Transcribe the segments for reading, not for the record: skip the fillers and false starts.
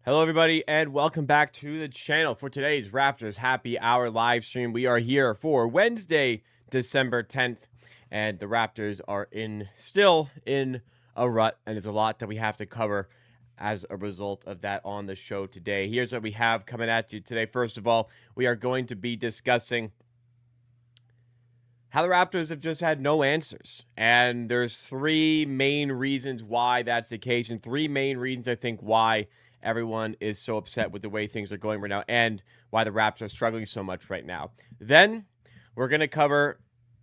Hello, everybody, and welcome back to the channel for today's Raptors Happy Hour live stream. We are here for Wednesday, December 10th, and the Raptors are still in a rut, and there's a lot that we have to cover as a result of that on the show today. Here's what we have coming at you today. First of all, we are going to be discussing how the Raptors have just had no answers. And there's three main reasons why that's the case, and three main reasons I think why everyone is so upset with the way things are going right now and why the Raptors are struggling so much right now. Then we're going to cover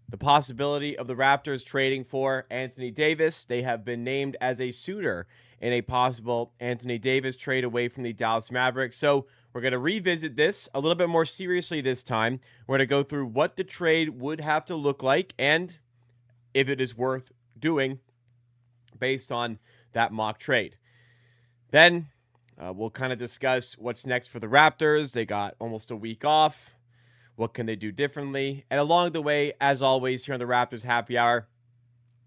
the possibility of the Raptors trading for Anthony Davis. They have been named as a suitor in a possible Anthony Davis trade away from the Dallas Mavericks. So we're going to revisit this a little bit more seriously this time. We're going to go through what the trade would have to look like and if it is worth doing based on that mock trade. Then we'll kind of discuss what's next for the Raptors. They got almost a week off. What can they do differently? And along the way, as always, here on the Raptors Happy Hour,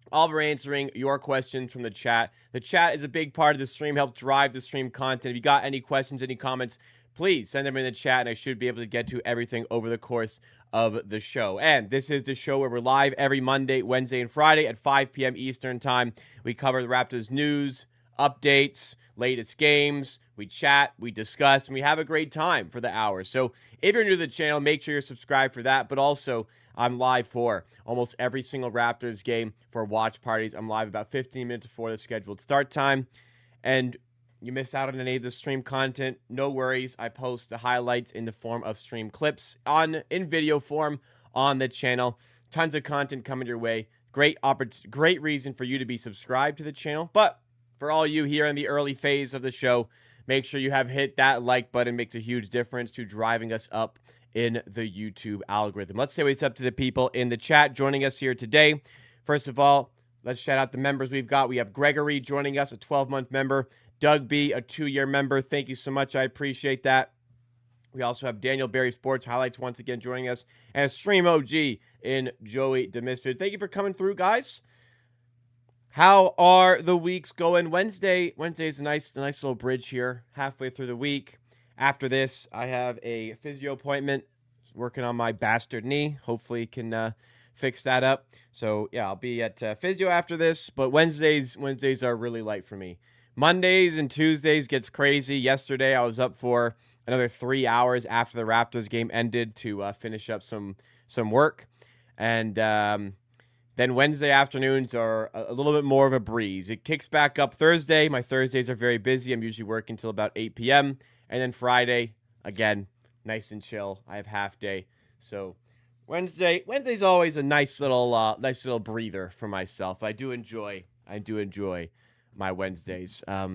I'll be answering your questions from the chat. The chat is a big part of the stream, helps drive the stream content. If you got any questions, any comments, please send them in the chat, and I should be able to get to everything over the course of the show. And this is the show where we're live every Monday, Wednesday, and Friday at 5 p.m. Eastern Time. We cover the Raptors news, updates, latest games, we chat, we discuss, and we have a great time for the hour. So if you're new to the channel, make sure you're subscribed for that. But also, I'm live for almost every single Raptors game for watch parties. I'm live about 15 minutes before the scheduled start time. And you miss out on any of the stream content, no worries. I post the highlights in the form of stream clips in video form on the channel. Tons of content coming your way. Great reason for you to be subscribed to the channel. But for all you here in the early phase of the show, make sure you have hit that like button. It makes a huge difference to driving us up in the YouTube algorithm. Let's say what's up to the people in the chat joining us here today. First of all, let's shout out the members we've got. We have Gregory joining us, a 12-month member. Doug B, a 2-year member. Thank you so much. I appreciate that. We also have Daniel Berry Sports Highlights once again joining us, and a stream OG in Joey DeMisfit. Thank you for coming through, guys. How are the weeks going? Wednesday is a nice little bridge here, halfway through the week. After this, I have a physio appointment, working on my bastard knee. Hopefully, can fix that up. So yeah, I'll be at physio after this. But Wednesdays are really light for me. Mondays and Tuesdays gets crazy. Yesterday, I was up for another 3 hours after the Raptors game ended to finish up some work, and then Wednesday afternoons are a little bit more of a breeze. It kicks back up Thursday. My Thursdays are very busy. I'm usually working until about 8 p.m. And then Friday, again, nice and chill. I have half day. So Wednesday's always a nice little breather for myself. I do enjoy my Wednesdays. I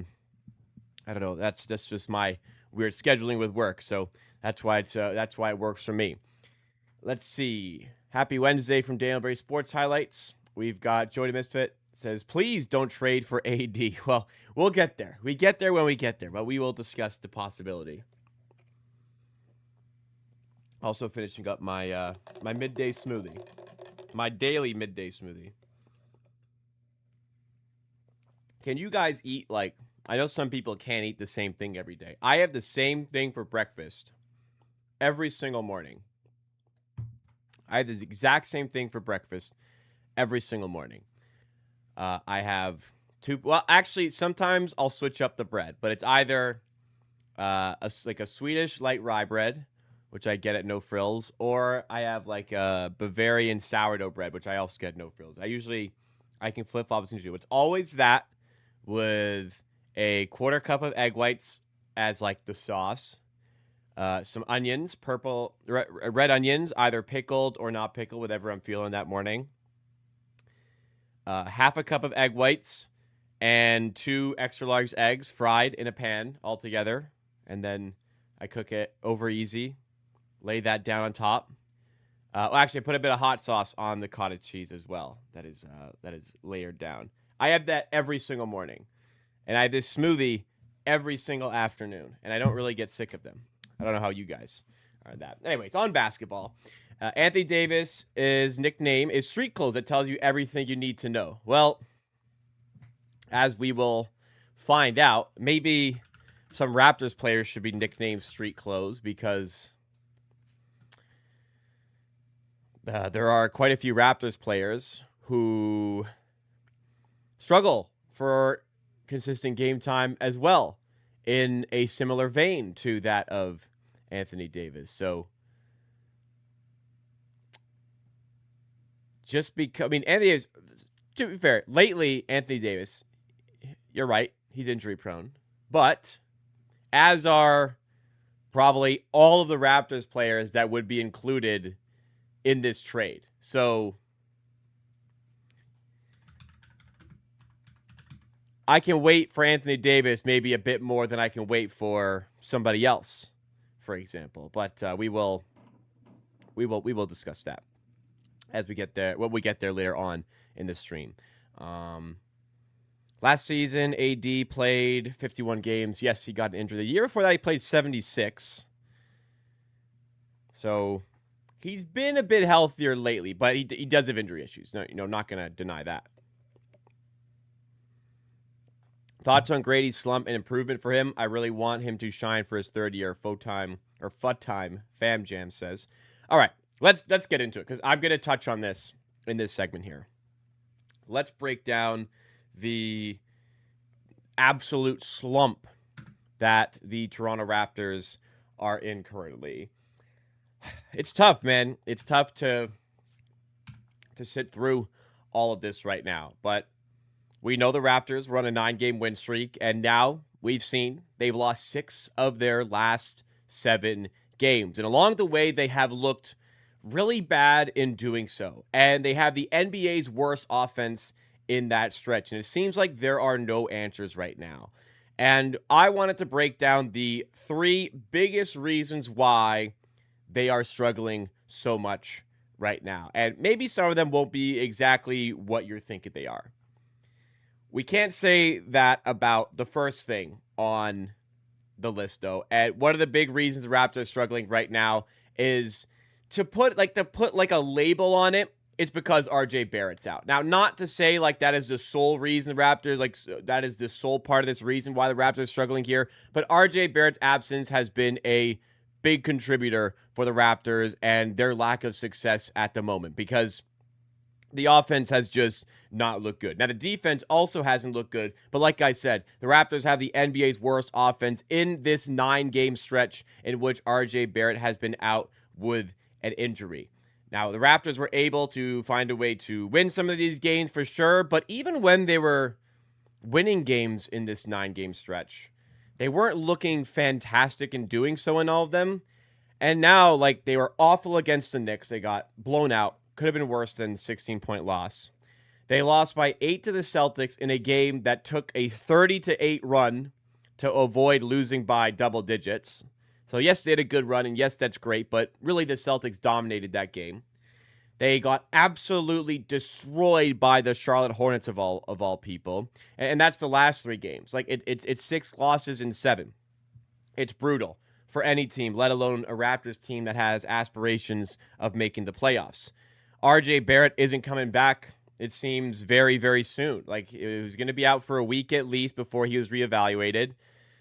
don't know. That's just my weird scheduling with work. So that's why it works for me. Let's see. Happy Wednesday from Daniel Berry Sports Highlights. We've got Joey Misfit says, please don't trade for AD. Well, we'll get there. We get there when we get there, but we will discuss the possibility. Also finishing up my my midday smoothie. My daily midday smoothie. Can you guys eat, like, I know some people can't eat the same thing every day. I have the same thing for breakfast every single morning. I have the exact same thing for breakfast every single morning. I have actually, sometimes I'll switch up the bread, but it's either a Swedish light rye bread, which I get at No Frills, or I have like a Bavarian sourdough bread, which I also get at No Frills. I can flip-flop between the two. It's always that with a 1/4 cup of egg whites as like the sauce. Some onions, red onions, either pickled or not pickled, whatever I'm feeling that morning. 1/2 cup of egg whites and 2 extra large eggs fried in a pan all together. And then I cook it over easy. Lay that down on top. Actually, I put a bit of hot sauce on the cottage cheese as well. That is layered down. I have that every single morning. And I have this smoothie every single afternoon. And I don't really get sick of them. I don't know how you guys are that. Anyways, on basketball. Anthony Davis' nickname is Street Clothes. That tells you everything you need to know. Well, as we will find out, maybe some Raptors players should be nicknamed Street Clothes because there are quite a few Raptors players who struggle for consistent game time as well, in a similar vein to that of Anthony Davis. So just because, I mean, Anthony Davis, to be fair, lately, Anthony Davis, you're right, he's injury prone, but as are probably all of the Raptors players that would be included in this trade. So I can wait for Anthony Davis maybe a bit more than I can wait for somebody else, for example. But we will discuss that as we get there. When we get there later on in the stream. Last season, AD played 51 games. Yes, he got injured. The year before that, he played 76. So he's been a bit healthier lately, but he does have injury issues. No, not gonna deny that. Thoughts on Grady's slump and improvement for him? I really want him to shine for his third year. FUT time. Fam Jam says. All right, let's get into it because I'm going to touch on this in this segment here. Let's break down the absolute slump that the Toronto Raptors are in currently. It's tough, man. It's tough to sit through all of this right now, but we know the Raptors were on a 9-game win streak, and now we've seen they've lost 6 of their last 7 games. And along the way, they have looked really bad in doing so. And they have the NBA's worst offense in that stretch. And it seems like there are no answers right now. And I wanted to break down the 3 biggest reasons why they are struggling so much right now. And maybe some of them won't be exactly what you're thinking they are. We can't say that about the first thing on the list, though. And one of the big reasons the Raptors are struggling right now is to put a label on it. It's because RJ Barrett's out. Now, not to say like that is the sole reason the Raptors, like that is the sole part of this reason why the Raptors are struggling here. But RJ Barrett's absence has been a big contributor for the Raptors and their lack of success at the moment because the offense has just not looked good. Now, the defense also hasn't looked good, but like I said, the Raptors have the NBA's worst offense in this 9-game stretch in which RJ Barrett has been out with an injury. Now, the Raptors were able to find a way to win some of these games for sure, but even when they were winning games in this 9-game stretch, they weren't looking fantastic in doing so in all of them. And now, like, they were awful against the Knicks. They got blown out. Could have been worse than 16-point loss. They lost by 8 to the Celtics in a game that took a 30-8 run to avoid losing by double digits. So yes, they had a good run, and yes, that's great, but really the Celtics dominated that game. They got absolutely destroyed by the Charlotte Hornets of all people, and that's the last 3 games. Like it's 6 losses in 7. It's brutal for any team, let alone a Raptors team that has aspirations of making the playoffs. RJ Barrett isn't coming back, it seems, very, very soon. Like, it was going to be out for a week at least before he was reevaluated.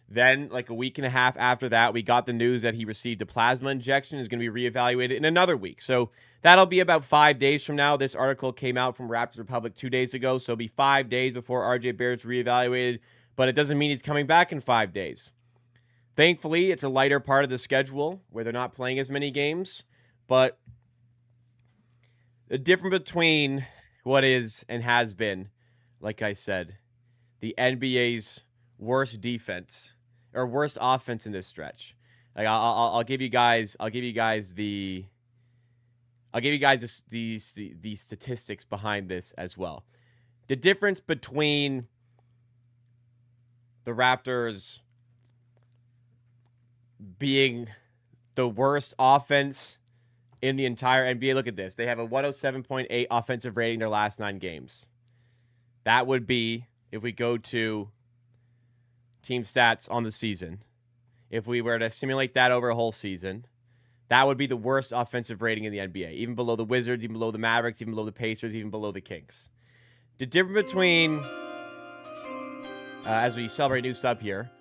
Then, like a week and a half after that, we got the news that he received a plasma injection, is going to be reevaluated in another week. So that'll be about 5 days from now. This article came out from Raptors Republic 2 days ago, so it'll be 5 days before RJ Barrett's reevaluated, but it doesn't mean he's coming back in 5 days. Thankfully, it's a lighter part of the schedule where they're not playing as many games, but the difference between what is and has been, like I said, the NBA's worst defense or worst offense in this stretch. Like I'll give you guys the statistics behind this as well. The difference between the Raptors being the worst offense in the entire NBA. Look at this. They have a 107.8 offensive rating their last 9 games. That would be, if we go to team stats on the season, if we were to simulate that over a whole season, that would be the worst offensive rating in the NBA, even below the Wizards, even below the Mavericks, even below the Pacers, even below the Kings. The difference between, as we celebrate new sub here,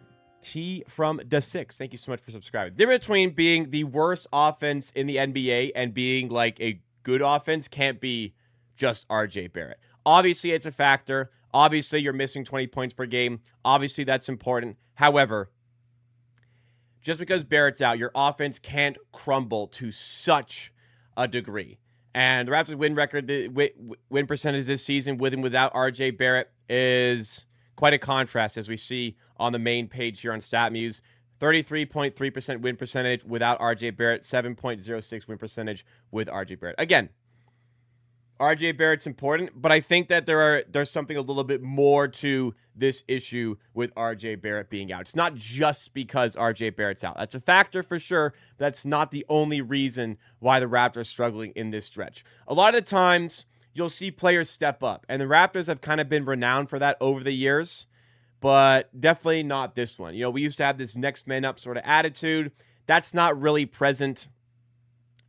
T from the 6. Thank you so much for subscribing. The difference between being the worst offense in the NBA and being like a good offense can't be just RJ Barrett. Obviously, it's a factor. Obviously, you're missing 20 points per game. Obviously, that's important. However, just because Barrett's out, your offense can't crumble to such a degree. And the Raptors' win record, the win percentage this season with and without RJ Barrett is quite a contrast, as we see on the main page here on StatMuse. 33.3% win percentage without RJ Barrett, 7.06 win percentage with RJ Barrett. Again, RJ Barrett's important, but I think that there's something a little bit more to this issue with RJ Barrett being out. It's not just because RJ Barrett's out. That's a factor for sure, but that's not the only reason why the Raptors are struggling in this stretch. A lot of the times, you'll see players step up, and the Raptors have kind of been renowned for that over the years, but definitely not this one. We used to have this next man up sort of attitude. That's not really present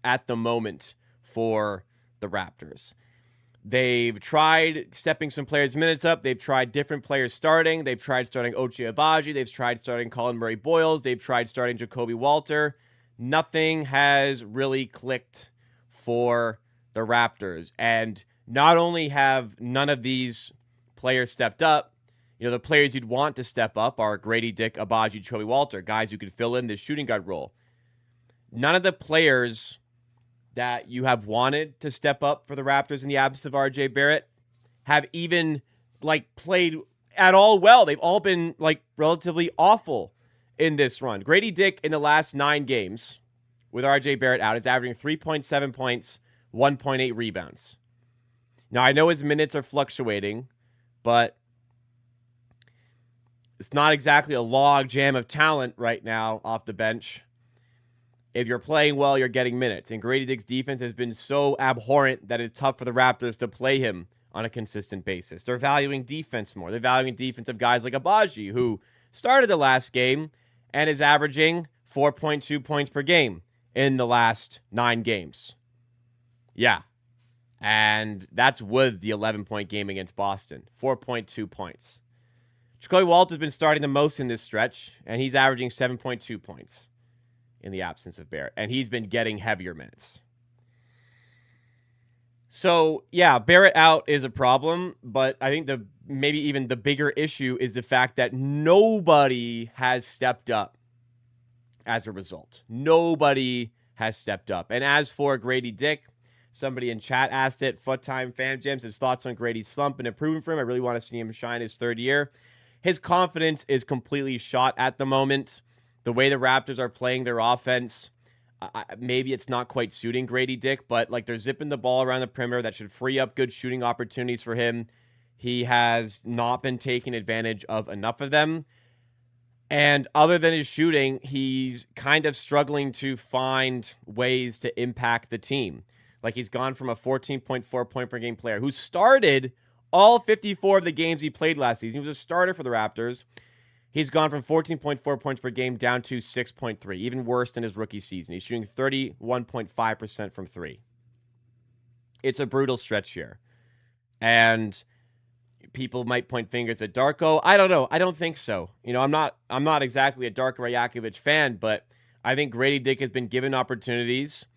at the moment for the Raptors. They've tried stepping some players' minutes up. They've tried different players starting. They've tried starting Ochai Agbaji. They've tried starting Colin Murray-Boyles. They've tried starting Jacoby Walter. Nothing has really clicked for the Raptors. And not only have none of these players stepped up, the players you'd want to step up are Grady Dick, Agbaji, Jacoby Walter, guys who could fill in this shooting guard role. None of the players that you have wanted to step up for the Raptors in the absence of RJ Barrett have even played at all well. They've all been relatively awful in this run. Grady Dick in the last 9 games with RJ Barrett out is averaging 3.7 points, 1.8 rebounds. Now, I know his minutes are fluctuating, but it's not exactly a log jam of talent right now off the bench. If you're playing well, you're getting minutes. And Grady Dick's defense has been so abhorrent that it's tough for the Raptors to play him on a consistent basis. They're valuing defense more. They're valuing defense of guys like Agbaji, who started the last game and is averaging 4.2 points per game in the last 9 games. Yeah. And that's with the 11-point game against Boston. 4.2 points. Jacoby Walter's been starting the most in this stretch, and he's averaging 7.2 points in the absence of Barrett. And he's been getting heavier minutes. So, yeah, Barrett out is a problem, but I think maybe even the bigger issue is the fact that nobody has stepped up as a result. Nobody has stepped up. And as for Grady Dick, somebody in chat asked it, Foot Time Fan Jams, his thoughts on Grady's slump and improving for him. I really want to see him shine his 3rd year. His confidence is completely shot at the moment. The way the Raptors are playing their offense, maybe it's not quite suiting Grady Dick, but they're zipping the ball around the perimeter. That should free up good shooting opportunities for him. He has not been taking advantage of enough of them. And other than his shooting, he's kind of struggling to find ways to impact the team. He's gone from a 14.4 point per game player who started all 54 of the games he played last season. He was a starter for the Raptors. He's gone from 14.4 points per game down to 6.3, even worse than his rookie season. He's shooting 31.5% from 3. It's a brutal stretch here. And people might point fingers at Darko. I don't know. I don't think so. I'm not exactly a Darko Rajakovic fan, but I think Grady Dick has been given opportunities.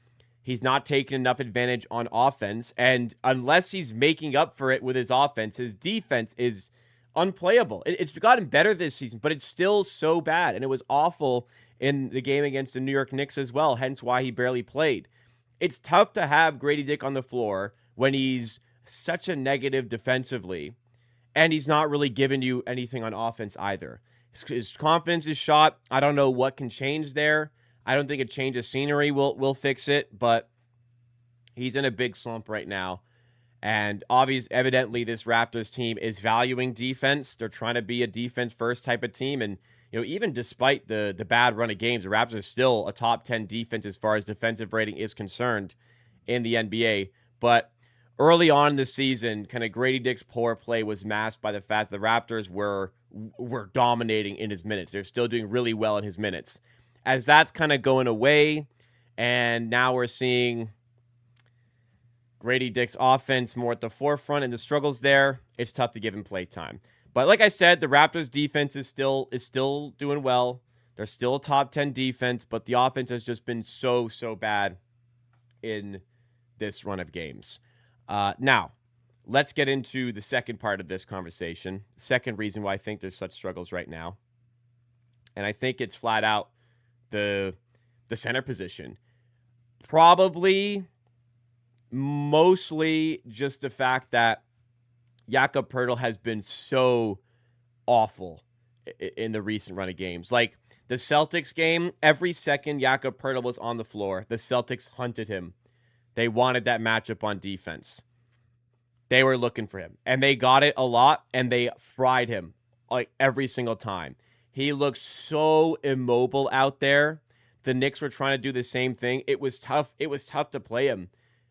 He's not taking enough advantage on offense, and unless he's making up for it with his offense, his defense is unplayable. It's gotten better this season, but it's still so bad, and it was awful in the game against the New York Knicks as well, hence why he barely played. It's tough to have Grady Dick on the floor when he's such a negative defensively, and he's not really giving you anything on offense either. His confidence is shot. I don't know what can change there. I don't think a change of scenery will fix it, but he's in a big slump right now. And evidently, this Raptors team is valuing defense. They're trying to be a defense-first type of team. And even despite the bad run of games, the Raptors are still a top 10 defense as far as defensive rating is concerned in the NBA. But early on in the season, kind of Grady Dick's poor play was masked by the fact the Raptors were dominating in his minutes. They're still doing really well in his minutes. As that's kind of going away, and now we're seeing Grady Dick's offense more at the forefront and the struggles there, it's tough to give him play time. But like I said, the Raptors defense is still doing well. They're still a top 10 defense, but the offense has just been so bad in this run of games. Now, let's get into the second part of this conversation. Second reason why I think there's such struggles right now. And I think it's flat out the center position. Probably mostly just the fact that Jakob Poeltl has been so awful in the recent run of games. Like the Celtics game, every second Jakob Poeltl was on the floor, the Celtics hunted him. They wanted that matchup on defense. They were looking for him, and they got it a lot, and they fried him like every single time. He looked so immobile out there. The Knicks were trying to do the same thing. It was tough. It was tough to play him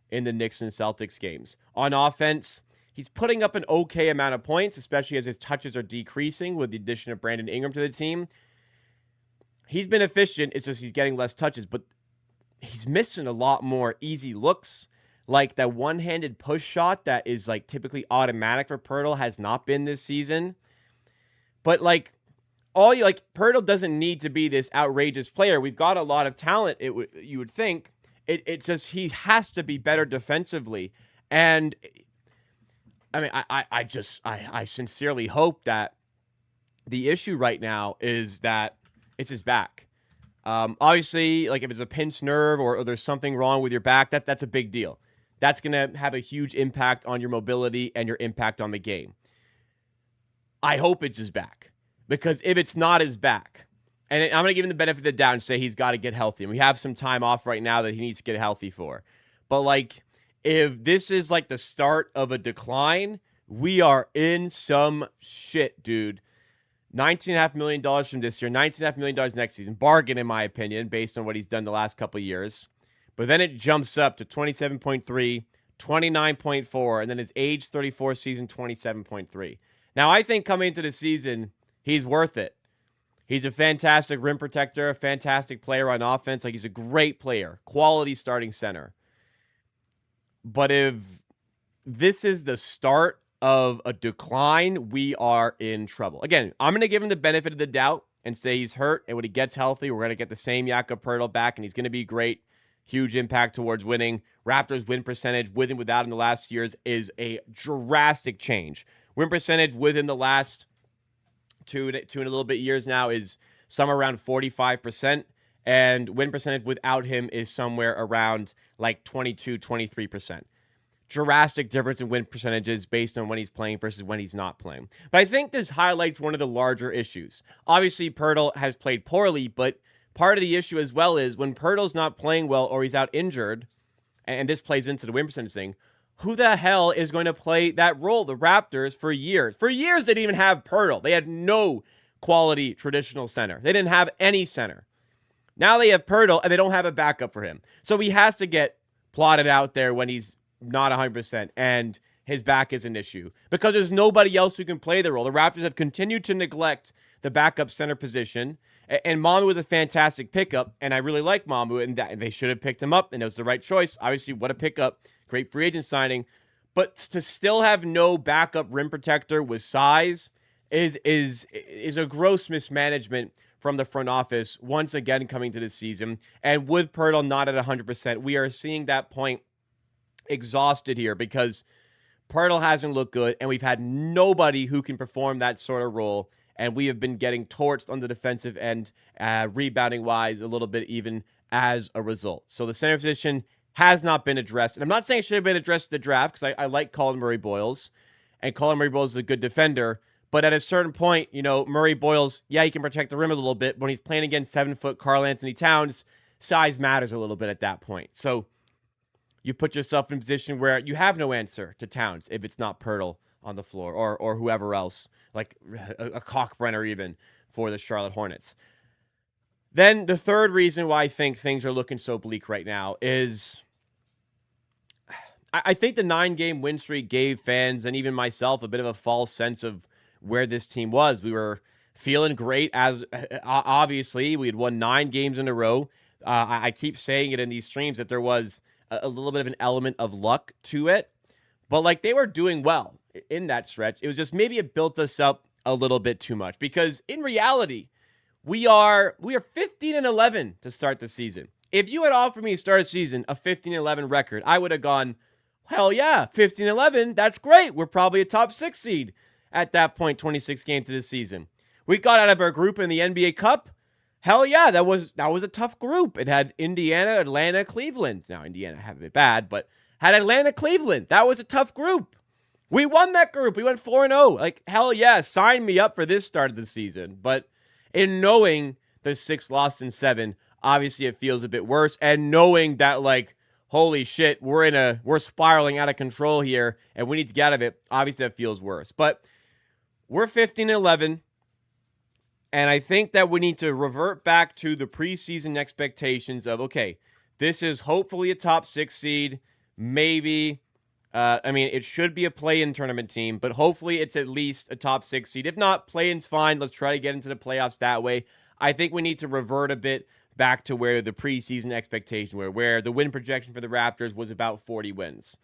in the Knicks and Celtics games. On offense, he's putting up an okay amount of points, especially as his touches are decreasing with the addition of Brandon Ingram to the team. He's been efficient. It's just he's getting less touches, but he's missing a lot more easy looks. Like that one-handed push shot that is like typically automatic for Poeltl has not been this season. But like Poeltl doesn't need to be this outrageous player. We've got a lot of talent. You would think it just he has to be better defensively. And I mean, I sincerely hope that the issue right now is that it's his back. Obviously, like if it's a pinched nerve or there's something wrong with your back, that's a big deal. That's going to have a huge impact on your mobility and your impact on the game. I hope it's his back. Because if it's not his back, and I'm going to give him the benefit of the doubt and say he's got to get healthy. And we have some time off right now that he needs to get healthy for. But, like, if this is, like, the start of a decline, we are in some shit, dude. $19.5 million from this year, $19.5 million next season. Bargain, in my opinion, based on what he's done the last couple of years. But then it jumps up to 27.3, 29.4, and then his age 34 season, 27.3. Now, I think coming into the season, he's worth it. He's a fantastic rim protector, a fantastic player on offense. Like, he's a great player, quality starting center. But if this is the start of a decline, we are in trouble. Again, I'm going to give him the benefit of the doubt and say he's hurt, and when he gets healthy, we're going to get the same Jakob Poeltl back, and he's going to be great. Huge impact towards winning. Raptors win percentage with and without in the last years is a drastic change. Win percentage within the last two and a little bit years now is somewhere around 45%. And win percentage without him is somewhere around like 22, 23%. Drastic difference in win percentages based on when he's playing versus when he's not playing. But I think this highlights one of the larger issues. Obviously, Poeltl has played poorly, but part of the issue as well is when Poeltl's not playing well or he's out injured, and this plays into the win percentage thing, who the hell is going to play that role? The Raptors for years. For years, they didn't even have Poeltl. They had no quality traditional center. They didn't have any center. Now they have Poeltl, and they don't have a backup for him. So he has to get plotted out there when he's not 100%, and his back is an issue. Because there's nobody else who can play the role. The Raptors have continued to neglect the backup center position. And Mamu was a fantastic pickup, and I really like Mamu, and they should have picked him up, and it was the right choice. Obviously, what a pickup. Great free agent signing. But to still have no backup rim protector with size is a gross mismanagement from the front office, once again coming to this season. And with Poeltl not at 100%, we are seeing that point exhausted here because Poeltl hasn't looked good, and we've had nobody who can perform that sort of role. And we have been getting torched on the defensive end, rebounding-wise, a little bit even as a result. So the center position has not been addressed. And I'm not saying it should have been addressed at the draft because I like Colin Murray-Boyles. And Colin Murray-Boyles is a good defender. But at a certain point, Murray-Boyles, yeah, he can protect the rim a little bit. But when he's playing against 7-foot Karl-Anthony Towns, size matters a little bit at that point. So you put yourself in a position where you have no answer to Towns if it's not Poeltl on the floor or whoever else, like a Cockbrenner even for the Charlotte Hornets. Then the third reason why I think things are looking so bleak right now is I think the 9-game win streak gave fans and even myself a bit of a false sense of where this team was. We were feeling great as obviously we had won 9 games in a row. I keep saying it in these streams that there was a little bit of an element of luck to it, but like they were doing well in that stretch. It was just maybe it built us up a little bit too much, because in reality, we are 15-11 to start the season. If you had offered me to start a season a 15-11 record, I would have gone, hell yeah, 15-11, that's great. We're probably a top 6 seed at that point, 26 games into the season. We got out of our group in the NBA Cup. Hell yeah, that was a tough group. It had Indiana, Atlanta, Cleveland. Now, Indiana haven't been bad, but had Atlanta, Cleveland. That was a tough group. We won that group. We went 4-0. Like, hell yeah, sign me up for this start of the season. But in knowing the 6 lost in 7, obviously it feels a bit worse. And knowing that, like, holy shit, we're spiraling out of control here and we need to get out of it, obviously that feels worse. But we're 15-11. And I think that we need to revert back to the preseason expectations of, okay, this is hopefully a top 6 seed, maybe. It should be a play-in tournament team, but hopefully it's at least a top 6 seed. If not, play-in's fine. Let's try to get into the playoffs that way. I think we need to revert a bit back to where the preseason expectation were, where the win projection for the Raptors was about 40 wins.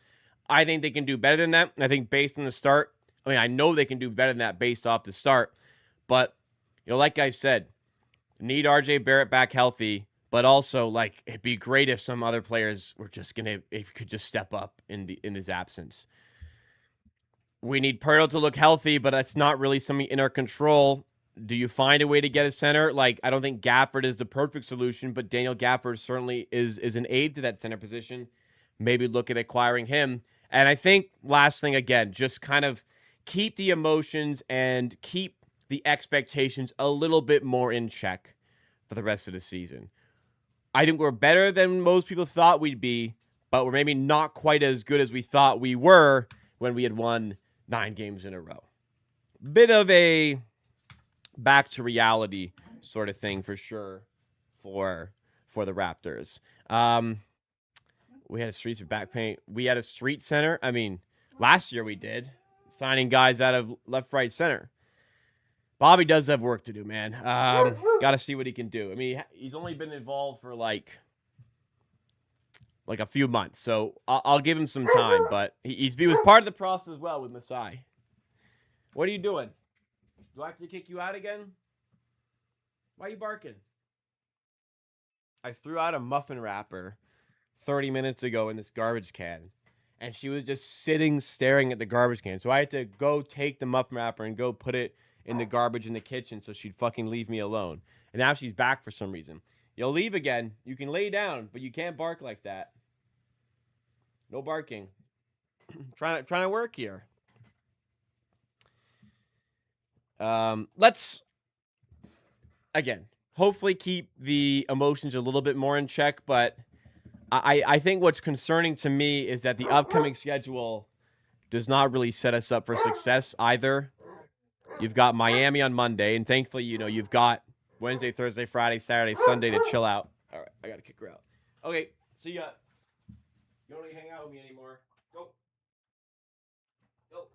I think they can do better than that. I think based on the start, I know they can do better than that based off the start, but like I said, need RJ Barrett back healthy, but also, like, it'd be great if some other players were just if could just step up in his absence. We need Pirtle to look healthy, but that's not really something in our control. Do you find a way to get a center? Like, I don't think Gafford is the perfect solution, but Daniel Gafford certainly is an aid to that center position. Maybe look at acquiring him. And I think, last thing, again, just kind of keep the emotions and keep the expectations a little bit more in check for the rest of the season. I think we're better than most people thought we'd be, but we're maybe not quite as good as we thought we were when we had won 9 games in a row. Bit of a back to reality sort of thing for sure for the Raptors. We had a streets of back paint. We had a street center. Last year we did, signing guys out of left, right, center. Bobby does have work to do, man. Got to see what he can do. He's only been involved for like a few months, so I'll give him some time. But he was part of the process as well with Masai. What are you doing? Do I have to kick you out again? Why are you barking? I threw out a muffin wrapper 30 minutes ago in this garbage can, and she was just sitting staring at the garbage can. So I had to go take the muffin wrapper and go put it in the garbage in the kitchen so she'd fucking leave me alone. And now she's back for some reason. You'll leave again. You can lay down, but you can't bark like that. No barking. trying to work here. Let's, again, hopefully keep the emotions a little bit more in check, but I think what's concerning to me is that the upcoming schedule does not really set us up for success either. You've got Miami on Monday, and thankfully, you've got Wednesday, Thursday, Friday, Saturday, Sunday to chill out. All right, I got to kick her out. Okay, see ya. You don't want to hang out with me anymore. Go. Go.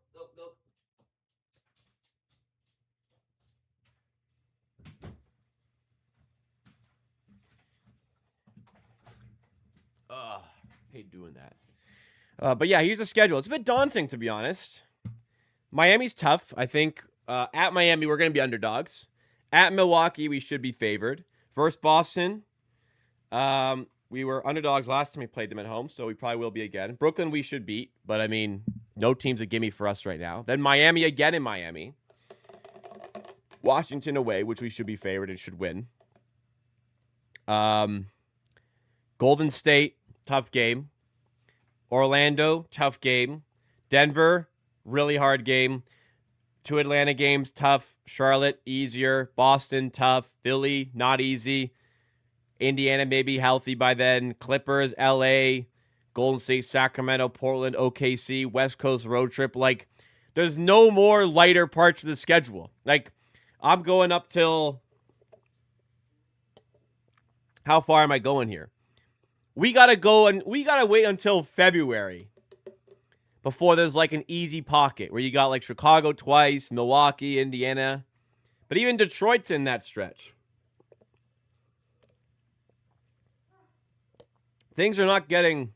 Hate doing that. But yeah, here's the schedule. It's a bit daunting, to be honest. Miami's tough. I think at Miami, we're going to be underdogs. At Milwaukee, we should be favored. Versus Boston, we were underdogs last time we played them at home, so we probably will be again. Brooklyn, we should beat, but no team's a gimme for us right now. Then Miami again in Miami. Washington away, which we should be favored and should win. Golden State, tough game. Orlando, tough game. Denver, really hard game. 2 Atlanta games, tough. Charlotte, easier. Boston, tough. Philly, not easy. Indiana may be healthy by then. Clippers, LA, Golden State, Sacramento, Portland, OKC, West Coast road trip. Like, there's no more lighter parts of the schedule. Like, I'm going up till... How far am I going here? We got to go and we got to wait until February before there's like an easy pocket where you got like Chicago twice, Milwaukee, Indiana. But even Detroit's in that stretch. Things are getting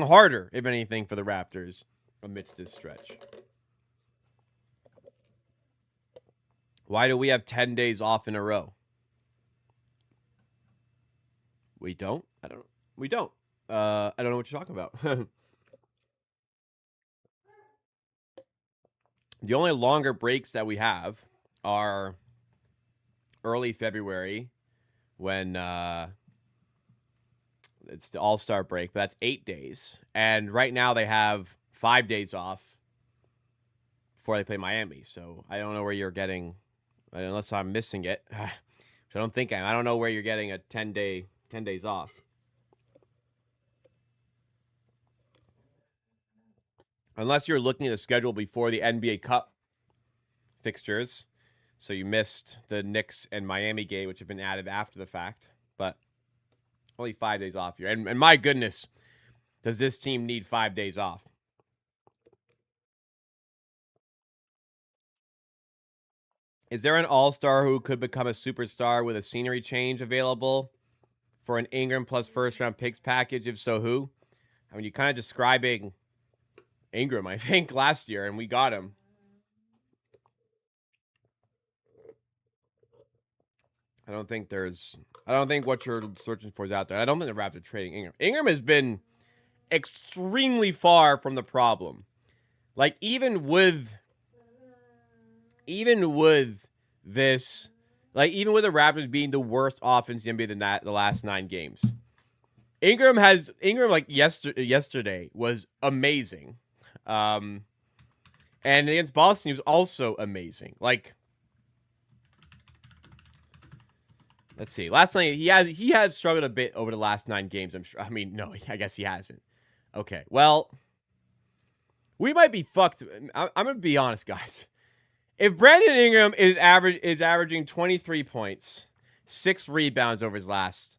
harder, if anything, for the Raptors amidst this stretch. Why do we have 10 days off in a row? We don't? I don't know. We don't. I don't know what you're talking about. The only longer breaks that we have are early February when it's the All-Star break, but that's 8 days. And right now they have 5 days off before they play Miami. So I don't know where you're getting, unless I'm missing it. Which I don't think I don't know where you're getting a 10 days off. Unless you're looking at the schedule before the NBA Cup fixtures. So you missed the Knicks and Miami game, which have been added after the fact. But only 5 days off here. And my goodness, does this team need 5 days off? Is there an all-star who could become a superstar with a scenery change available for an Ingram plus first-round picks package? If so, who? I mean, you're kind of describing Ingram, I think, last year, and we got him. I don't think what you're searching for is out there. I don't think the Raptors are trading Ingram. Ingram has been extremely far from the problem. Like, even with this, like, even with the Raptors being the worst offense in the NBA the last 9 games, Ingram like yesterday was amazing. And against Boston, he was also amazing. Like, let's see. Last night he has struggled a bit over the last 9 games. I'm sure. I mean, no, I guess he hasn't. Okay, well, we might be fucked. I'm gonna be honest, guys. If Brandon Ingram is averaging 23 points, 6 rebounds over his last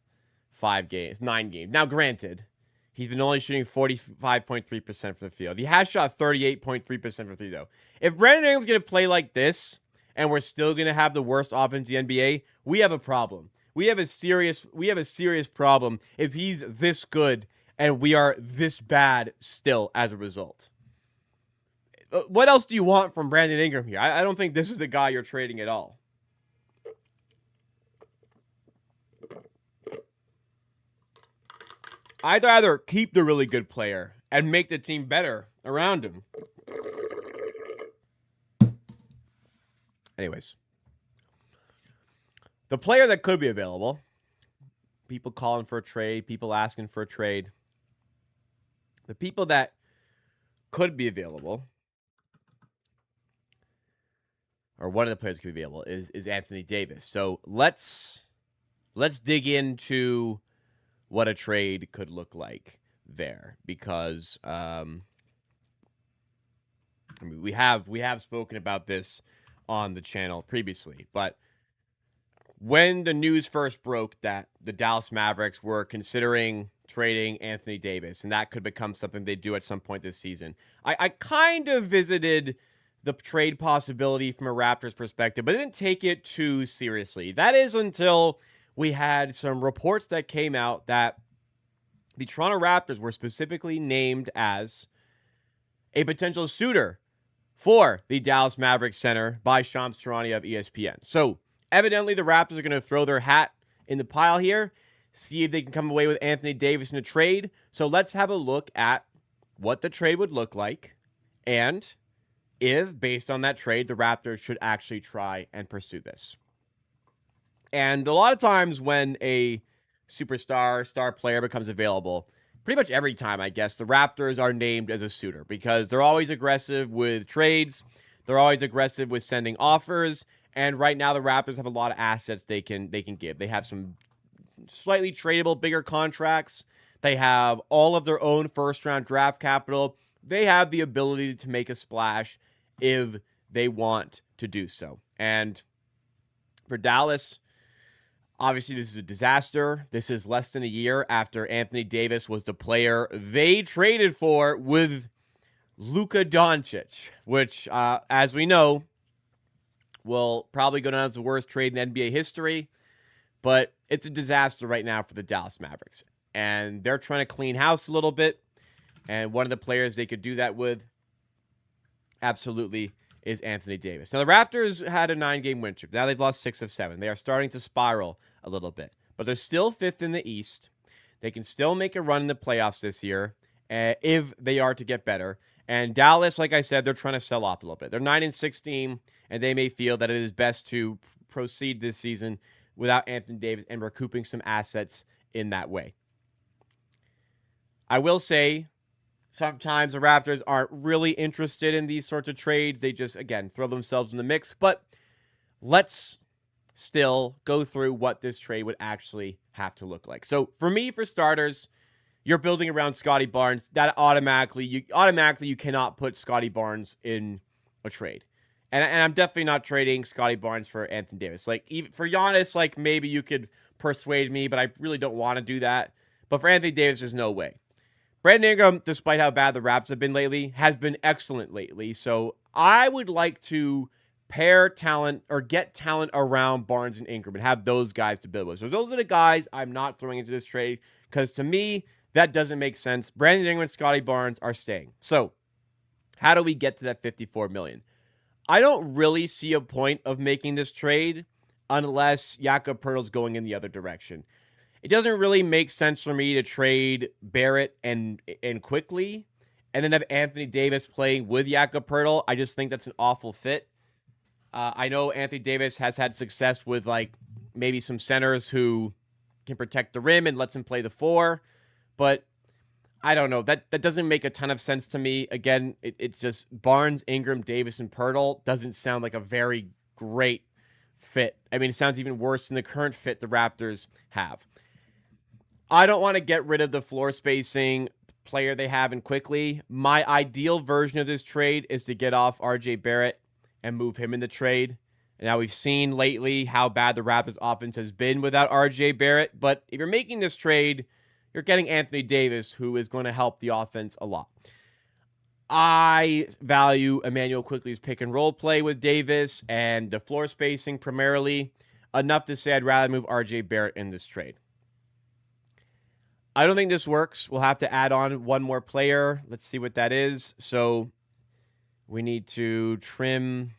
9 games. Now, granted, he's been only shooting 45.3% from the field. He has shot 38.3% from 3, though. If Brandon Ingram's going to play like this, and we're still going to have the worst offense in the NBA, we have a problem. We have a serious problem if he's this good and we are this bad still as a result. What else do you want from Brandon Ingram here? I don't think this is the guy you're trading at all. I'd rather keep the really good player and make the team better around him. Anyways, the player that could be available, people calling for a trade, people asking for a trade, the people that could be available, or one of the players that could be available, is Anthony Davis. So let's dig into what a trade could look like there, because I mean, we have spoken about this on the channel previously, but when the news first broke that the Dallas Mavericks were considering trading Anthony Davis, and that could become something they do at some point this season, I kind of visited the trade possibility from a Raptors perspective, but didn't take it too seriously. That is until we had some reports that came out that the Toronto Raptors were specifically named as a potential suitor for the Dallas Mavericks center by Shams Charania of ESPN. So evidently the Raptors are going to throw their hat in the pile here, see if they can come away with Anthony Davis in a trade. So let's have a look at what the trade would look like, and if, based on that trade, the Raptors should actually try and pursue this. And a lot of times when a star player becomes available, pretty much every time, I guess, the Raptors are named as a suitor because they're always aggressive with trades. They're always aggressive with sending offers. And right now, the Raptors have a lot of assets they can give. They have some slightly tradable, bigger contracts. They have all of their own first-round draft capital. They have the ability to make a splash if they want to do so. And for Dallas, obviously, this is a disaster. This is less than a year after Anthony Davis was the player they traded for with Luka Doncic, which, as we know, will probably go down as the worst trade in NBA history. But it's a disaster right now for the Dallas Mavericks. And they're trying to clean house a little bit. And one of the players they could do that with, absolutely, is Anthony Davis. Now, the Raptors had a 9-game win streak. Now they've lost 6 of 7. They are starting to spiral a little bit, but they're still 5th in the East. They can still make a run in the playoffs this year if they are to get better. And Dallas, like I said, they're trying to sell off a little bit. They're 9-16, and they may feel that it is best to proceed this season without Anthony Davis and recouping some assets in that way. I will say, sometimes the Raptors aren't really interested in these sorts of trades. They just, again, throw themselves in the mix. But let's still go through what this trade would actually have to look like. So for me, for starters, you're building around Scottie Barnes. That automatically you cannot put Scottie Barnes in a trade. And I'm definitely not trading Scottie Barnes for Anthony Davis. Like, even for Giannis, like, maybe you could persuade me, but I really don't want to do that. But for Anthony Davis, there's no way. Brandon Ingram, despite how bad the Raps have been lately, has been excellent lately. So I would like to pair talent or get talent around Barnes and Ingram and have those guys to build with. So those are the guys I'm not throwing into this trade because to me, that doesn't make sense. Brandon Ingram and Scottie Barnes are staying. So how do we get to that $54 million? I don't really see a point of making this trade unless Jakob Poeltl's going in the other direction. It doesn't really make sense for me to trade Barrett and quickly and then have Anthony Davis playing with Jakob Poeltl. I just think that's an awful fit. I know Anthony Davis has had success with like maybe some centers who can protect the rim and lets him play the 4, but I don't know. That doesn't make a ton of sense to me. Again, it's just Barnes, Ingram, Davis, and Poeltl doesn't sound like a very great fit. I mean, it sounds even worse than the current fit the Raptors have. I don't want to get rid of the floor spacing player they have in quickly. My ideal version of this trade is to get off RJ Barrett and move him in the trade. And now we've seen lately how bad the Raptors offense has been without RJ Barrett. But if you're making this trade, you're getting Anthony Davis, who is going to help the offense a lot. I value Emmanuel Quickley's pick and roll play with Davis and the floor spacing primarily enough to say I'd rather move RJ Barrett in this trade. I don't think this works. We'll have to add on one more player. Let's see what that is. So we need to trim.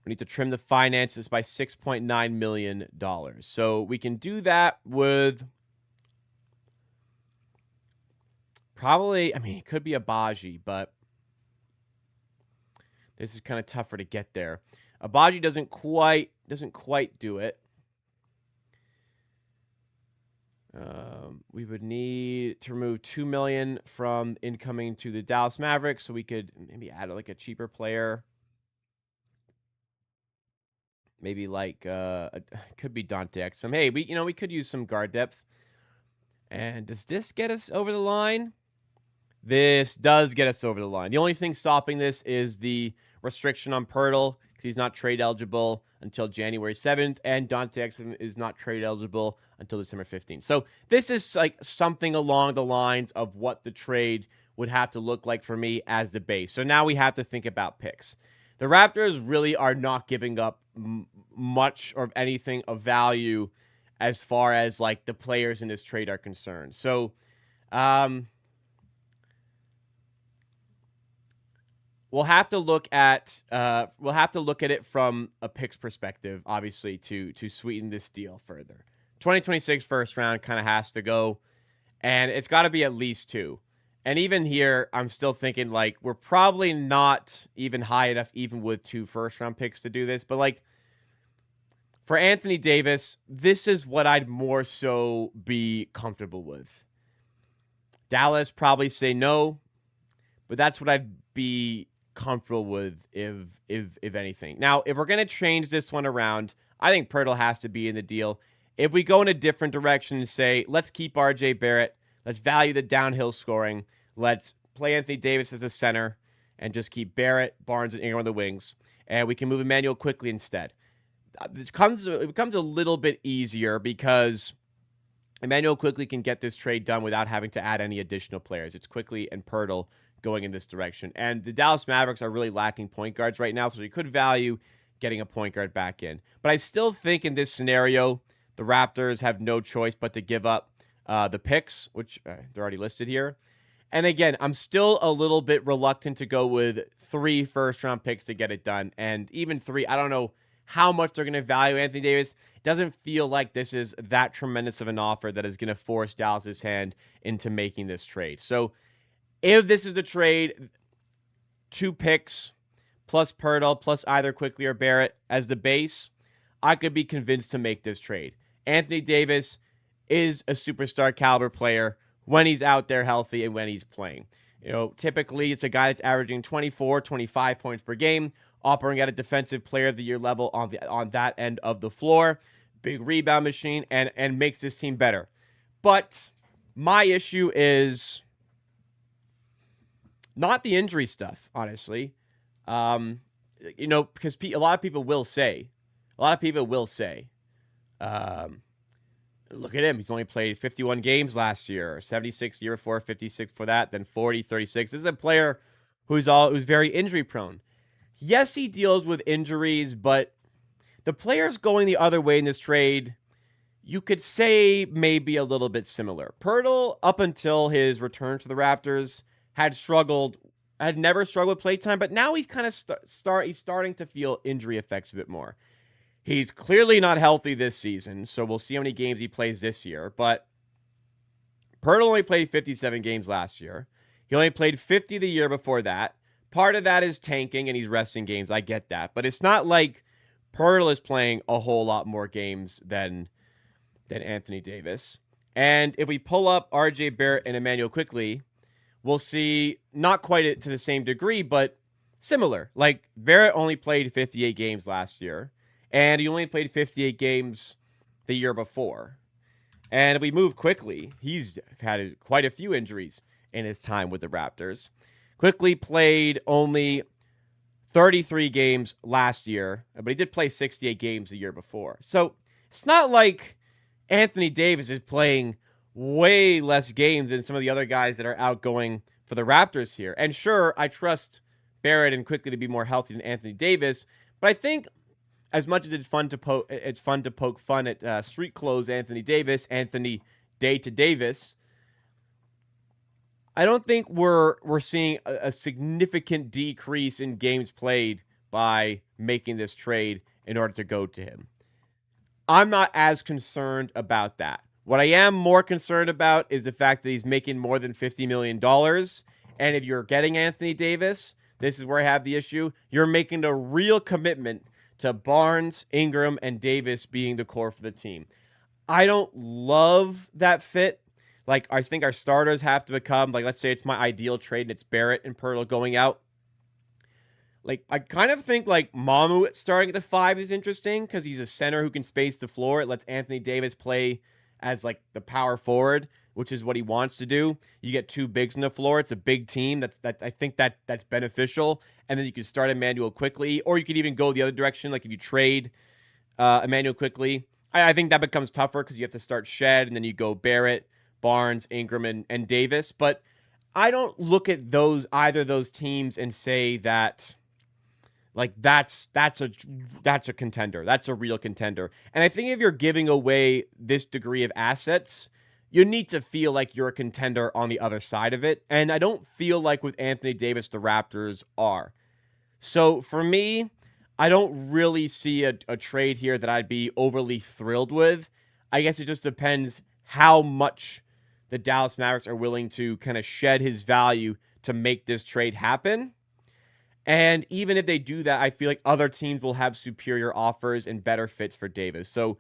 We need to trim the finances by $6.9 million. So we can do that with probably, I mean, it could be Abaji, but this is kind of tougher to get there. Abaji doesn't quite do it. We would need to remove $2 million from incoming to the Dallas Mavericks, so we could maybe add like a cheaper player. Maybe like could be Dante Exum. Hey, we could use some guard depth. And does this get us over the line? This does get us over the line. The only thing stopping this is the restriction on Poeltl because he's not trade eligible until January 7th, and Dante Exum is not trade eligible until December 15th. So this is like something along the lines of what the trade would have to look like for me as the base. So now we have to think about picks. The Raptors really are not giving up much or anything of value as far as like the players in this trade are concerned. So we'll have to look at it from a picks perspective, obviously, to sweeten this deal further. 2026 first round kind of has to go, and it's got to be at least 2. And even here, I'm still thinking, like, we're probably not even high enough, even with 2 first-round picks to do this. But, like, for Anthony Davis, this is what I'd more so be comfortable with. Dallas probably say no, but that's what I'd be comfortable with if anything. Now, if we're going to change this one around, I think Poeltl has to be in the deal. If we go in a different direction and say, let's keep RJ Barrett, let's value the downhill scoring, let's play Anthony Davis as a center, and just keep Barrett, Barnes, and Ingram on the wings, and we can move Emmanuel Quickley instead. It becomes a little bit easier because Emmanuel Quickley can get this trade done without having to add any additional players. It's Quickley and Poeltl going in this direction. And the Dallas Mavericks are really lacking point guards right now, so you could value getting a point guard back in. But I still think in this scenario, the Raptors have no choice but to give up the picks, which they're already listed here, And again, I'm still a little bit reluctant to go with 3 first-round picks to get it done. And even 3, I don't know how much they're going to value Anthony Davis. It doesn't feel like this is that tremendous of an offer that is going to force Dallas's hand into making this trade. So if this is the trade, 2 picks plus Pirtle plus either Quickly or Barrett as the base, I could be convinced to make this trade. Anthony Davis is a superstar caliber player when he's out there healthy and when he's playing. You know, typically it's a guy that's averaging 24, 25 points per game, operating at a defensive player of the year level on that end of the floor. Big rebound machine and makes this team better. But my issue is not the injury stuff, honestly. You know, because a lot of people will say, look at him. He's only played 51 games last year, 76 year before, 56 for that, then 40, 36. This is a player who's very injury prone. Yes, he deals with injuries, but the players going the other way in this trade, you could say maybe a little bit similar. Pirtle, up until his return to the Raptors, had never struggled with playtime, but now he's kind of he's starting to feel injury effects a bit more. He's clearly not healthy this season, so we'll see how many games he plays this year. But Pirtle only played 57 games last year. He only played 50 the year before that. Part of that is tanking and he's resting games. I get that. But it's not like Pirtle is playing a whole lot more games than Anthony Davis. And if we pull up RJ Barrett and Emmanuel Quickly, we'll see not quite to the same degree, but similar. Like Barrett only played 58 games last year. And he only played 58 games the year before. And if we move Quickly, he's had quite a few injuries in his time with the Raptors. Quickly played only 33 games last year, but he did play 68 games the year before. So it's not like Anthony Davis is playing way less games than some of the other guys that are outgoing for the Raptors here. And sure, I trust Barrett and Quickly to be more healthy than Anthony Davis, but I think as much as it's fun to poke fun at street clothes Anthony Davis, Anthony Day to Davis, I don't think we're seeing a significant decrease in games played by making this trade in order to go to him. I'm not as concerned about that. What I am more concerned about is the fact that he's making more than $50 million. And if you're getting Anthony Davis, this is where I have the issue. You're making a real commitment to Barnes, Ingram, and Davis being the core for the team. I don't love that fit. Like, I think our starters have to become, like, let's say it's my ideal trade and it's Barrett and Pirtle going out. Like, I kind of think, like, Mamu starting at the 5 is interesting because he's a center who can space the floor. It lets Anthony Davis play as, like, the power forward, which is what he wants to do. You get 2 bigs on the floor. It's a big team. I think that's beneficial. And then you can start Emmanuel Quickly, or you could even go the other direction. Like if you trade Emmanuel Quickly, I think that becomes tougher because you have to start Shed, and then you go Barrett, Barnes, Ingram, and Davis. But I don't look at either of those teams and say that like that's a contender. That's a real contender. And I think if you're giving away this degree of assets, you need to feel like you're a contender on the other side of it. And I don't feel like with Anthony Davis, the Raptors are. So for me, I don't really see a trade here that I'd be overly thrilled with. I guess it just depends how much the Dallas Mavericks are willing to kind of shed his value to make this trade happen. And even if they do that, I feel like other teams will have superior offers and better fits for Davis. So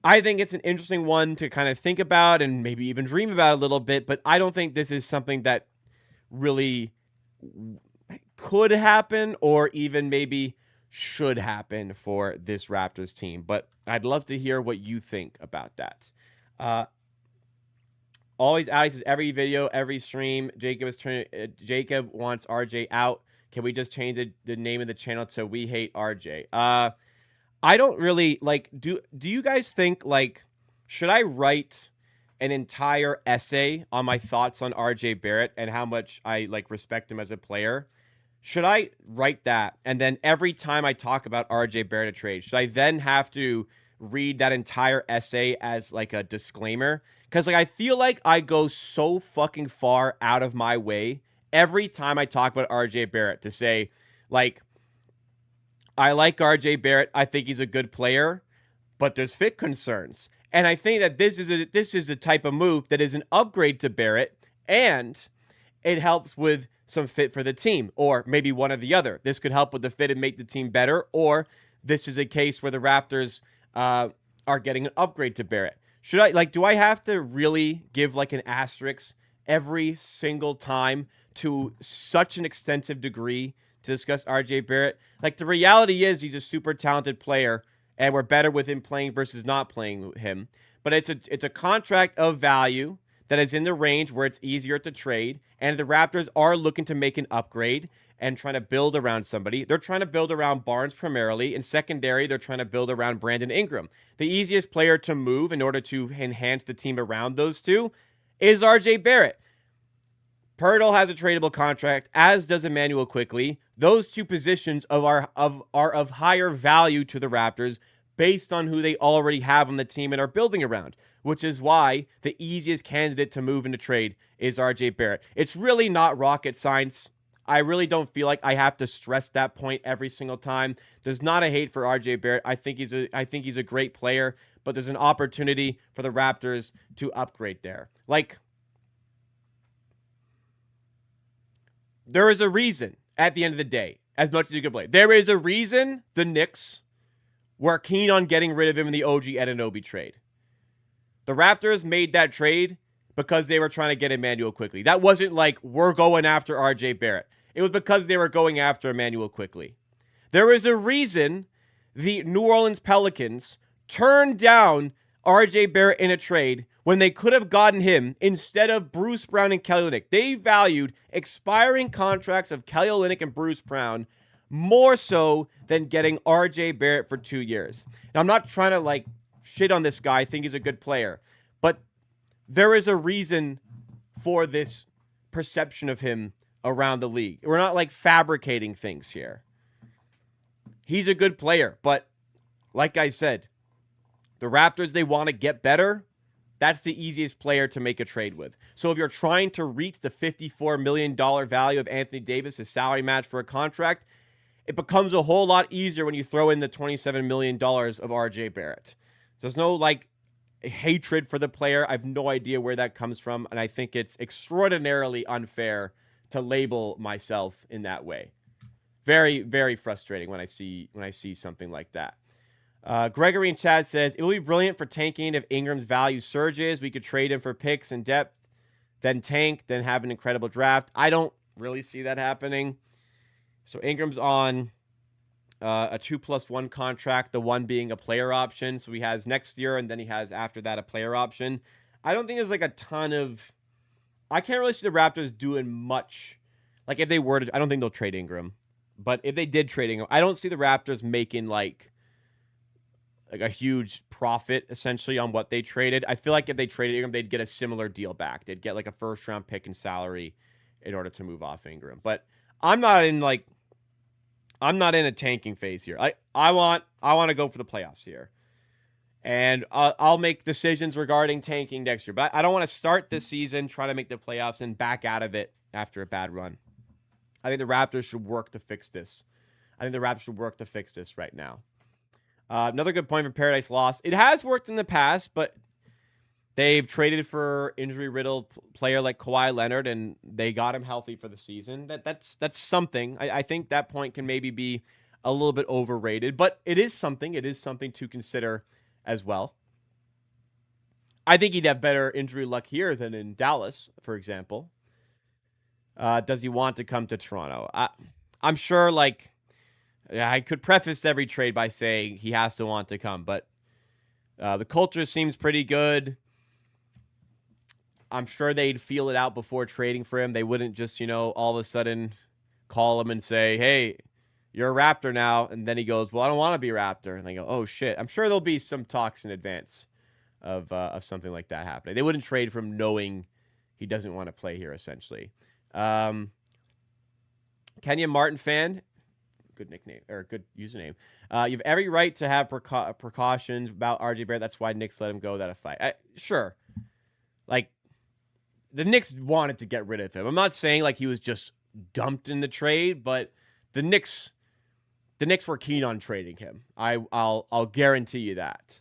I think it's an interesting one to kind of think about and maybe even dream about a little bit, but I don't think this is something that really could happen or even maybe should happen for this Raptors team. But I'd love to hear what you think about that. Always Alex says every video, every stream, Jacob wants RJ out. Can we just change the name of the channel to We Hate RJ? I don't really like, do you guys think, like, should I write an entire essay on my thoughts on RJ Barrett and how much I like respect him as a player? Should I write that? And then every time I talk about RJ Barrett a trade, should I then have to read that entire essay as like a disclaimer, because like I feel like I go so fucking far out of my way every time I talk about RJ Barrett to say, like, I like RJ Barrett. I think he's a good player, but there's fit concerns. And I think that this is a type of move that is an upgrade to Barrett, and it helps with some fit for the team, or maybe one or the other. This could help with the fit and make the team better, or this is a case where the Raptors are getting an upgrade to Barrett. Should I, like, do I have to really give like an asterisk every single time to such an extensive degree to discuss RJ Barrett? Like, the reality is he's a super talented player, and we're better with him playing versus not playing him. But it's a contract of value that is in the range where it's easier to trade, and the Raptors are looking to make an upgrade and trying to build around somebody. They're trying to build around Barnes primarily. In secondary, they're trying to build around Brandon Ingram. The easiest player to move in order to enhance the team around those two is RJ Barrett. Pirtle has a tradable contract, as does Emmanuel Quickley. Those two positions are of higher value to the Raptors based on who they already have on the team and are building around, which is why the easiest candidate to move into trade is RJ Barrett. It's really not rocket science. I really don't feel like I have to stress that point every single time. There's not a hate for RJ Barrett. I think he's a great player, but there's an opportunity for the Raptors to upgrade there. Like, there is a reason at the end of the day, as much as you could play, there is a reason the Knicks were keen on getting rid of him in the OG Anunoby trade. The Raptors made that trade because they were trying to get Emmanuel Quickley. That wasn't like, we're going after RJ Barrett. It was because they were going after Emmanuel Quickley. There is a reason the New Orleans Pelicans turned down RJ Barrett in a trade when they could have gotten him instead of Bruce Brown and Kelly Olynyk. They valued expiring contracts of Kelly Olynyk and Bruce Brown more so than getting RJ Barrett for 2 years. Now, I'm not trying to like shit on this guy. I think he's a good player. But there is a reason for this perception of him around the league. We're not like fabricating things here. He's a good player, but like I said, the Raptors, they want to get better. That's the easiest player to make a trade with. So if you're trying to reach the $54 million value of Anthony Davis' salary match for a contract, it becomes a whole lot easier when you throw in the $27 million of RJ Barrett. There's no like hatred for the player. I have no idea where that comes from, and I think it's extraordinarily unfair to label myself in that way. Very, very frustrating when I see something like that. Gregory in chat says, it will be brilliant for tanking if Ingram's value surges. We could trade him for picks and depth, then tank, then have an incredible draft. I don't really see that happening. So Ingram's on a 2+1 contract, the one being a player option. So he has next year, and then he has after that a player option. I don't think there's like a ton of... I can't really see the Raptors doing much. Like if they were to... I don't think they'll trade Ingram. But if they did trade Ingram, I don't see the Raptors making like a huge profit essentially on what they traded. I feel like if they traded Ingram, they'd get a similar deal back. They'd get like a first-round pick and salary in order to move off Ingram. But I'm not in a tanking phase here. I want to go for the playoffs here. And I'll make decisions regarding tanking next year. But I don't want to start this season trying to make the playoffs and back out of it after a bad run. I think the Raptors should work to fix this. Right now. Another good point for Paradise Lost. It has worked in the past, but they've traded for injury-riddled player like Kawhi Leonard, and they got him healthy for the season. That's something. I think that point can maybe be a little bit overrated, but it is something. It is something to consider as well. I think he'd have better injury luck here than in Dallas, for example. Does he want to come to Toronto? I'm sure, like, I could preface every trade by saying he has to want to come, but the culture seems pretty good. I'm sure they'd feel it out before trading for him. They wouldn't just, all of a sudden call him and say, hey, you're a Raptor now. And then he goes, well, I don't want to be a Raptor. And they go, oh, shit. I'm sure there'll be some talks in advance of something like that happening. They wouldn't trade for him knowing he doesn't want to play here, essentially. Kenya Martin fan. good nickname or good username. You have every right to have precautions about RJ Barrett. That's why Knicks let him go without a fight. Sure. Like, the Knicks wanted to get rid of him. I'm not saying like he was just dumped in the trade, but the Knicks were keen on trading him. I'll guarantee you that.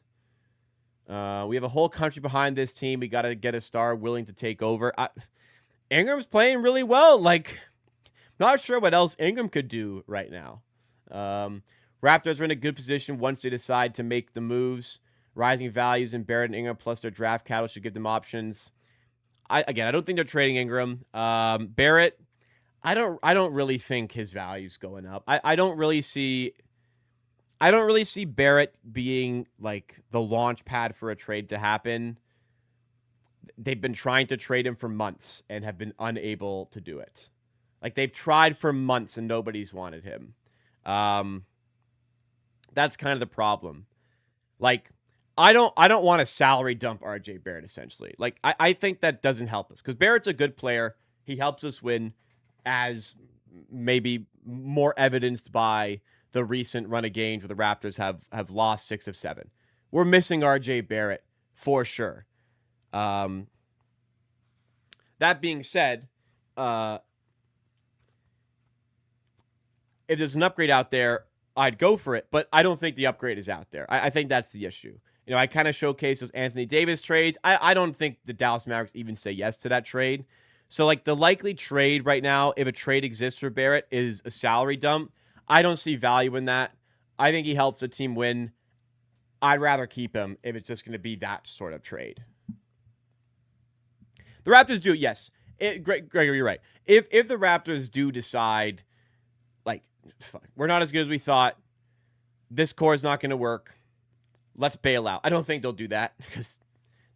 We have a whole country behind this team. We got to get a star willing to take over. Ingram's playing really well. Like, not sure what else Ingram could do right now. Raptors are in a good position once they decide to make the moves. Rising values in Barrett and Ingram plus their draft capital should give them options. I don't think they're trading Ingram. Barrett, I don't really think his value's going up. I don't really see Barrett being like the launch pad for a trade to happen. They've been trying to trade him for months and have been unable to do it. Like, they've tried for months and nobody's wanted him. That's kind of the problem. Like, I don't want to salary dump RJ Barrett, essentially. Like, I think that doesn't help us because Barrett's a good player. He helps us win, as maybe more evidenced by the recent run of games where the Raptors have lost 6 of 7. We're missing RJ Barrett for sure. That being said, if there's an upgrade out there, I'd go for it, but I don't think the upgrade is out there. I think that's the issue. You know, I kind of showcased those Anthony Davis trades. I don't think the Dallas Mavericks even say yes to that trade. So, like, the likely trade right now, if a trade exists for Barrett, is a salary dump. I don't see value in that. I think he helps the team win. I'd rather keep him if it's just going to be that sort of trade. The Raptors do, yes. Gregory, you're right. If the Raptors do decide, like, fuck, we're not as good as we thought, this core is not going to work, let's bail out. I don't think they'll do that because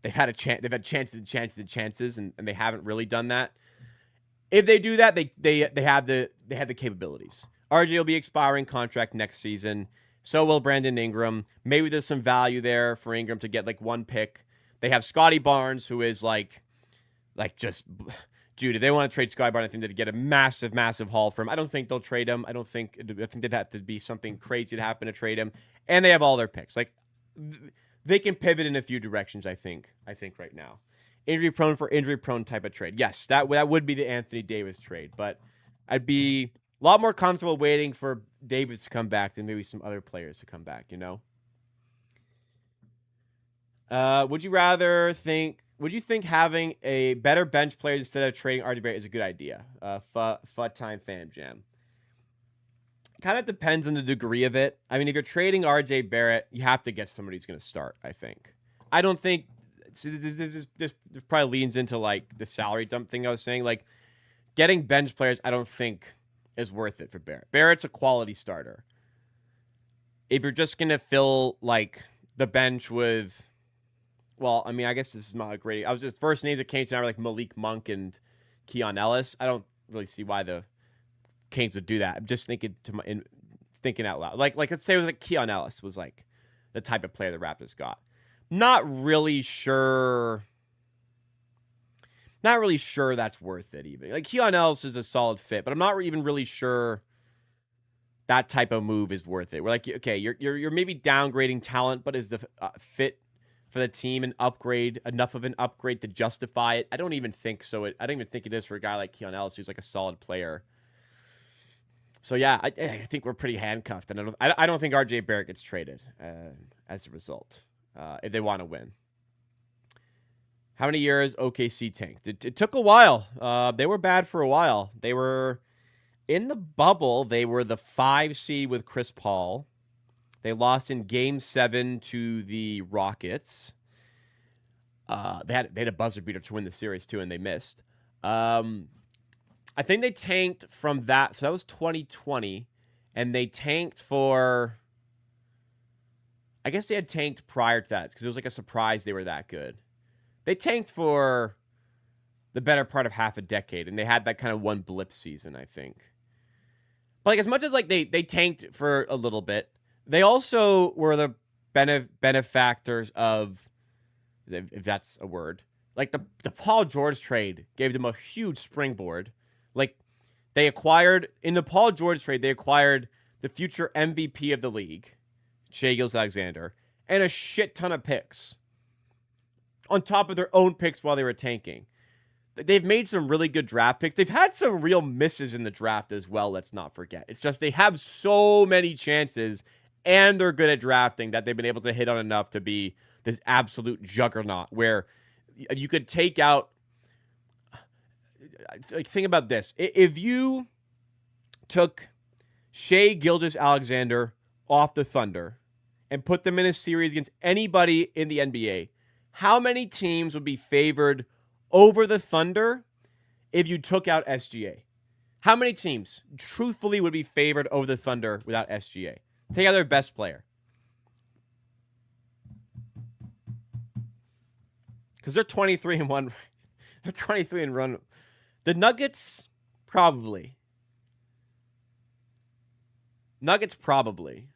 they've had chances and chances and chances, and they haven't really done that. If they do that, they have the capabilities. RJ will be expiring contract next season. So will Brandon Ingram. Maybe there's some value there for Ingram to get like one pick. They have Scotty Barnes, who is like just, dude, if they want to trade Scotty Barnes, I think they'd get a massive, massive haul for him. I don't think they'll trade him. I think there'd have to be something crazy to happen to trade him. And they have all their picks. Like, they can pivot in a few directions, I think right now. Injury prone type of trade. Yes, that would be the Anthony Davis trade, but I'd be a lot more comfortable waiting for Davis to come back than maybe some other players to come back, you know? Would you think having a better bench player instead of trading RJ Barrett is a good idea? Time Fan Jam. Kind of depends on the degree of it. I mean, if you're trading RJ Barrett, you have to get somebody who's going to start, I think. I don't think... This probably leans into, like, the salary dump thing I was saying. Like, getting bench players, I don't think is worth it for Barrett. Barrett's a quality starter. If you're just going to fill, like, the bench with... Well, I mean, I guess this is not a great... first names that came to mind were, like, Malik Monk and Keon Ellis. I don't really see why the Canes would do that. I'm just thinking out loud. Like let's say it was like Keon Ellis was like the type of player the Raptors got. Not really sure that's worth it even. Like, Keon Ellis is a solid fit, but I'm not even really sure that type of move is worth it. We're like, okay, you're maybe downgrading talent, but is the fit for the team enough of an upgrade to justify it? I don't even think so. I don't even think it is for a guy like Keon Ellis, who's like a solid player. So yeah, I think we're pretty handcuffed, and I don't think RJ Barrett gets traded as a result if they want to win. How many years OKC tanked? It took a while. They were bad for a while. They were in the bubble. They were the 5 seed with Chris Paul. They lost in Game 7 to the Rockets. They had a buzzer beater to win the series too, and they missed. I think they tanked from that. So that was 2020. And they tanked for... I guess they had tanked prior to that because it was like a surprise they were that good. They tanked for the better part of half a decade. And they had that kind of one blip season, I think. But like, as much as like they tanked for a little bit, they also were the benefactors of, if that's a word, like the Paul George trade gave them a huge springboard. Like, they acquired, in the Paul George trade, they acquired the future MVP of the league, Shai Gilgeous-Alexander, and a shit ton of picks on top of their own picks while they were tanking. They've made some really good draft picks. They've had some real misses in the draft as well, let's not forget. It's just they have so many chances, and they're good at drafting that they've been able to hit on enough to be this absolute juggernaut where you could take out... Like, think about this. If you took Shai Gilgeous-Alexander off the Thunder and put them in a series against anybody in the NBA, how many teams would be favored over the Thunder if you took out SGA? How many teams, truthfully, would be favored over the Thunder without SGA? Take out their best player. Because they're 23-1. They're 23-1. The Nuggets, probably. Nuggets, probably.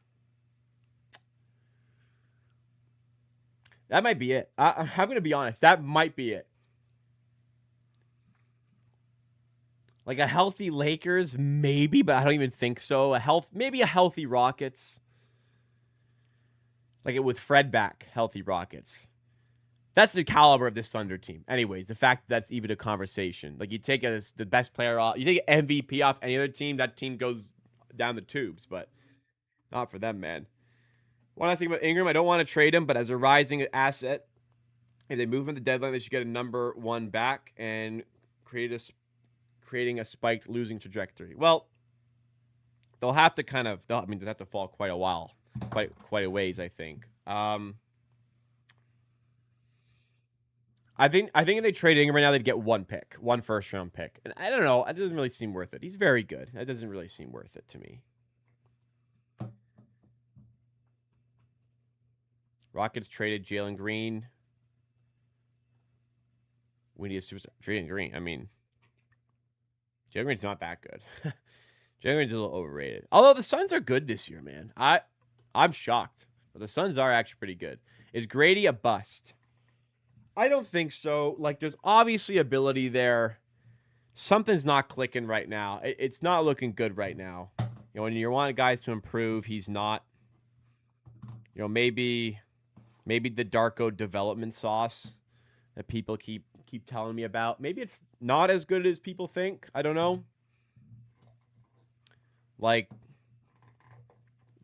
That might be it. I'm going to be honest. That might be it. Like a healthy Lakers, maybe, but I don't even think so. Maybe a healthy Rockets. Like it with Fred back, healthy Rockets. That's the caliber of this Thunder team. Anyways, the fact that that's even a conversation. Like, you take the best player off, you take an MVP off any other team, that team goes down the tubes, but not for them, man. One other thing about Ingram, I don't want to trade him, but as a rising asset, if they move him at the deadline, they should get a number 1 back and creating a spiked losing trajectory. Well, they'll have to kind of, they'll have to fall quite a while, quite a ways, I think. I think if they trade Ingram right now, they'd get 1 pick, 1 first-round pick. And I don't know. It doesn't really seem worth it. He's very good. That doesn't really seem worth it to me. Rockets traded Jalen Green. We need a superstar. Jalen Green. I mean, Jalen Green's not that good. Jalen Green's a little overrated. Although the Suns are good this year, man. I'm shocked. But the Suns are actually pretty good. Is Grady a bust? I don't think so. Like, there's obviously ability there. Something's not clicking right now. It's not looking good right now. You know, when you want guys to improve, he's not. You know, maybe the Darko development sauce that people keep telling me about. Maybe it's not as good as people think. I don't know. Like,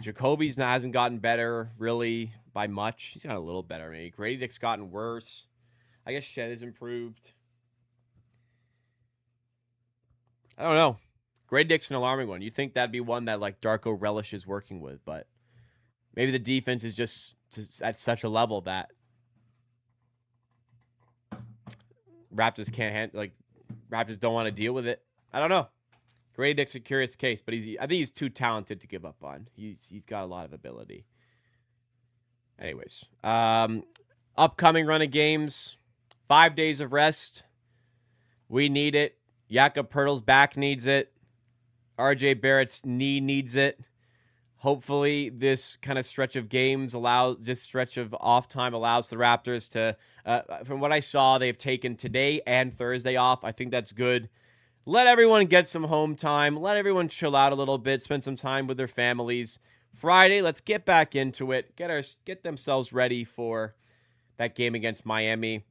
Jacoby's hasn't gotten better, really, by much. He's gotten a little better, maybe. Grady Dick's gotten worse. I guess Shed has improved. I don't know. Grady Dick's an alarming one. You think that'd be one that, like, Darko relishes working with, but maybe the defense is just at such a level that Raptors can't handle, like, Raptors don't want to deal with it. I don't know. Grady Dick's a curious case, but I think he's too talented to give up on. He's got a lot of ability. Anyways, upcoming run of games, 5 days of rest. We need it. Jakob Poeltl's back needs it. RJ Barrett's knee needs it. Hopefully, this kind of stretch of games this stretch of off time allows the Raptors to, from what I saw, they've taken today and Thursday off. I think that's good. Let everyone get some home time. Let everyone chill out a little bit, spend some time with their families. Friday, let's get back into it. Get themselves ready for that game against Miami.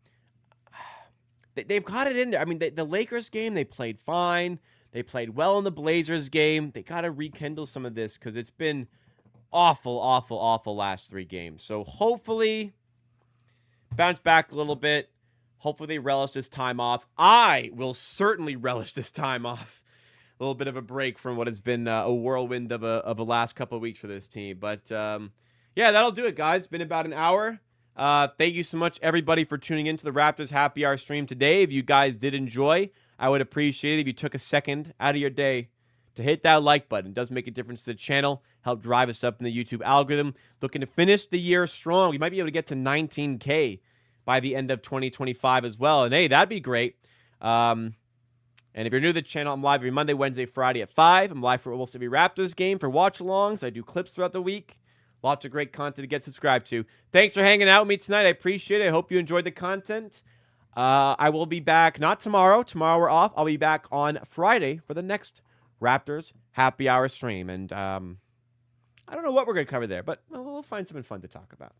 They've got it in there. I mean, the Lakers game, they played fine. They played well in the Blazers game. They got to rekindle some of this because it's been awful, awful, awful last 3 games. So hopefully bounce back a little bit. Hopefully they relish this time off. I will certainly relish this time off. A little bit of a break from what has been a whirlwind of a last couple of weeks for this team. But, yeah, that'll do it, guys. It's been about an hour. Thank you so much, everybody, for tuning into the Raptors Happy Hour stream today. If you guys did enjoy, I would appreciate it if you took a second out of your day to hit that like button. It does make a difference to the channel, help drive us up in the YouTube algorithm. Looking to finish the year strong. We might be able to get to 19K by the end of 2025 as well. And, hey, that'd be great. And if you're new to the channel, I'm live every Monday, Wednesday, Friday at 5. I'm live for almost every Raptors game for watch-alongs. I do clips throughout the week. Lots of great content to get subscribed to. Thanks for hanging out with me tonight. I appreciate it. I hope you enjoyed the content. I will be back, not tomorrow. Tomorrow we're off. I'll be back on Friday for the next Raptors Happy Hour stream. And I don't know what we're going to cover there, but we'll find something fun to talk about.